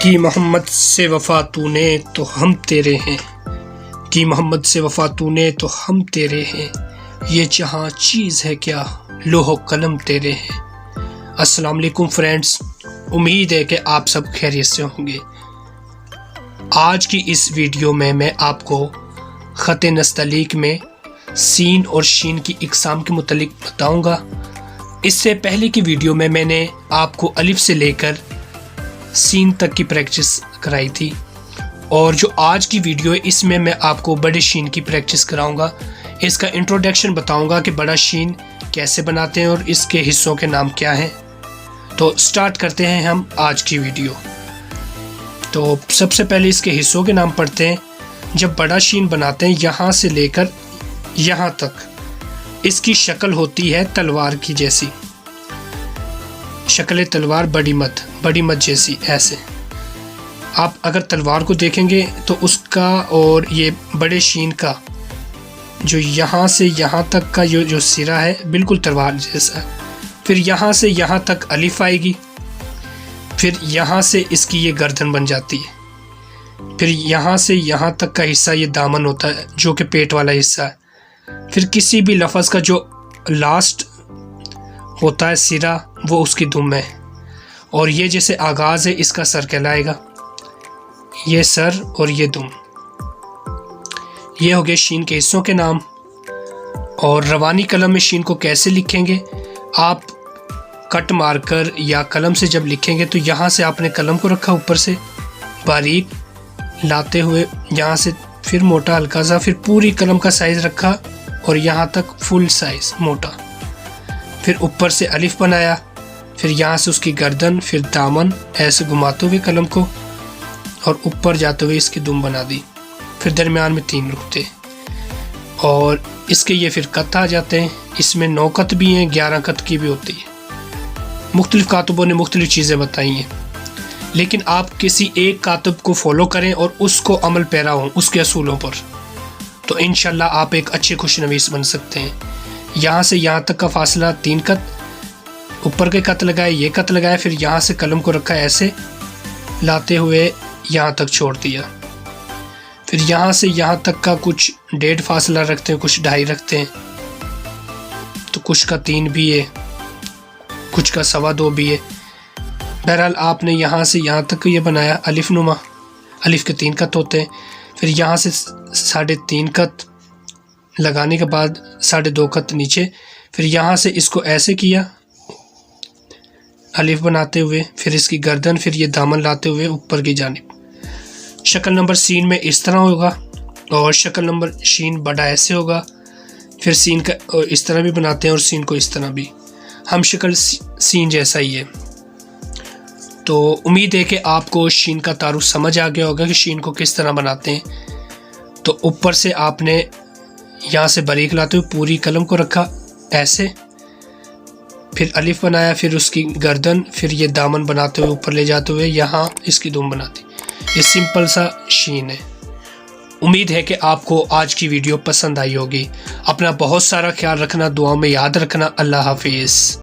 کی محمد سے وفا تو نے تو ہم تیرے ہیں، کی محمد سے وفا تو نے تو ہم تیرے ہیں، یہ جہاں چیز ہے کیا لوح و قلم تیرے ہیں۔ السلام علیکم فرینڈز، امید ہے کہ آپ سب خیریت سے ہوں گے۔ آج کی اس ویڈیو میں آپ کو خط نستعلیق میں سین اور شین کی اقسام کے متعلق بتاؤں گا۔ اس سے پہلے کی ویڈیو میں نے آپ کو الف سے لے کر سین تک کی پریکٹس کرائی تھی، اور جو آج کی ویڈیو ہے اس میں آپ کو بڑے شین کی پریکٹس کراؤں گا۔ اس کا انٹروڈکشن بتاؤں گا کہ بڑا شین کیسے بناتے ہیں اور اس کے حصوں کے نام کیا ہیں۔ تو سٹارٹ کرتے ہیں ہم آج کی ویڈیو۔ تو سب سے پہلے اس کے حصوں کے نام پڑھتے ہیں۔ جب بڑا شین بناتے ہیں یہاں سے لے کر یہاں تک، اس کی شکل ہوتی ہے تلوار کی جیسی، شکل تلوار بڑی مد جیسی، ایسے۔ آپ اگر تلوار کو دیکھیں گے تو اس کا اور یہ بڑے شین کا جو یہاں سے یہاں تک کا جو سرا ہے بالکل تلوار جیسا ہے۔ پھر یہاں سے یہاں تک الف آئے گی، پھر یہاں سے اس کی یہ گردن بن جاتی ہے، پھر یہاں سے یہاں تک کا حصہ یہ دامن ہوتا ہے جو کہ پیٹ والا حصہ ہے۔ پھر کسی بھی لفظ کا جو لاسٹ ہوتا ہے سرا وہ اس کی دم ہے، اور یہ جیسے آغاز ہے اس کا سر کہلائے گا، یہ سر اور یہ دم۔ یہ ہو گئے شین کے حصوں کے نام۔ اور روانی قلم میں شین کو کیسے لکھیں گے؟ آپ کٹ مار کر یا قلم سے جب لکھیں گے تو یہاں سے آپ نے قلم کو رکھا اوپر سے باریک لاتے ہوئے، یہاں سے پھر موٹا ہلکا سا، پھر پوری قلم کا سائز رکھا اور یہاں تک فل سائز موٹا، پھر اوپر سے الف بنایا، پھر یہاں سے اس کی گردن، پھر دامن ایسے گھماتے ہوئے قلم کو، اور اوپر جاتے ہوئے اس کی دم بنا دی، پھر درمیان میں 3 نقطے، اور اس کے یہ پھر قط آ جاتے ہیں۔ اس میں 9 قط بھی ہیں، 11 قط کی بھی ہوتی ہے۔ مختلف کاتبوں نے مختلف چیزیں بتائی ہیں، لیکن آپ کسی ایک کاتب کو فالو کریں اور اس کو عمل پیرا ہوں اس کے اصولوں پر، تو انشاءاللہ آپ ایک اچھے خوش نویس بن سکتے ہیں۔ یہاں سے یہاں تک کا فاصلہ 3 قط، اوپر کے قط لگائے، یہ قط لگائے، پھر یہاں سے قلم کو رکھا ایسے لاتے ہوئے یہاں تک چھوڑ دیا، پھر یہاں سے یہاں تک کا کچھ 1.5 فاصلہ رکھتے ہیں، کچھ 2.5 رکھتے ہیں، تو کچھ کا 3 بھی ہے، کچھ کا 2.25 بھی ہے۔ بہرحال آپ نے یہاں سے یہاں تک یہ بنایا الف نما، الف کے 3 قط ہوتے ہیں، پھر یہاں سے 3.5 قط لگانے کے بعد 2.5 قط نیچے، پھر یہاں سے اس کو ایسے کیا الف بناتے ہوئے، پھر اس کی گردن، پھر یہ دامن لاتے ہوئے اوپر کی جانب۔ شکل نمبر سین میں اس طرح ہوگا، اور شکل نمبر شین بڑا ایسے ہوگا، پھر سین کا اس طرح بھی بناتے ہیں اور سین کو اس طرح بھی۔ ہم شکل سین جیسا ہی ہے۔ تو امید ہے کہ آپ کو شین کا تعارف سمجھ آ گیا ہوگا کہ شین کو کس طرح بناتے ہیں۔ تو اوپر سے آپ نے یہاں سے باریک لاتے ہوئے پوری قلم کو رکھا ایسے، پھر الف بنایا، پھر اس کی گردن، پھر یہ دامن بناتے ہوئے اوپر لے جاتے ہوئے یہاں اس کی دم بناتی۔ یہ سمپل سا شین ہے۔ امید ہے کہ آپ کو آج کی ویڈیو پسند آئی ہوگی۔ اپنا بہت سارا خیال رکھنا، دعاؤں میں یاد رکھنا۔ اللہ حافظ۔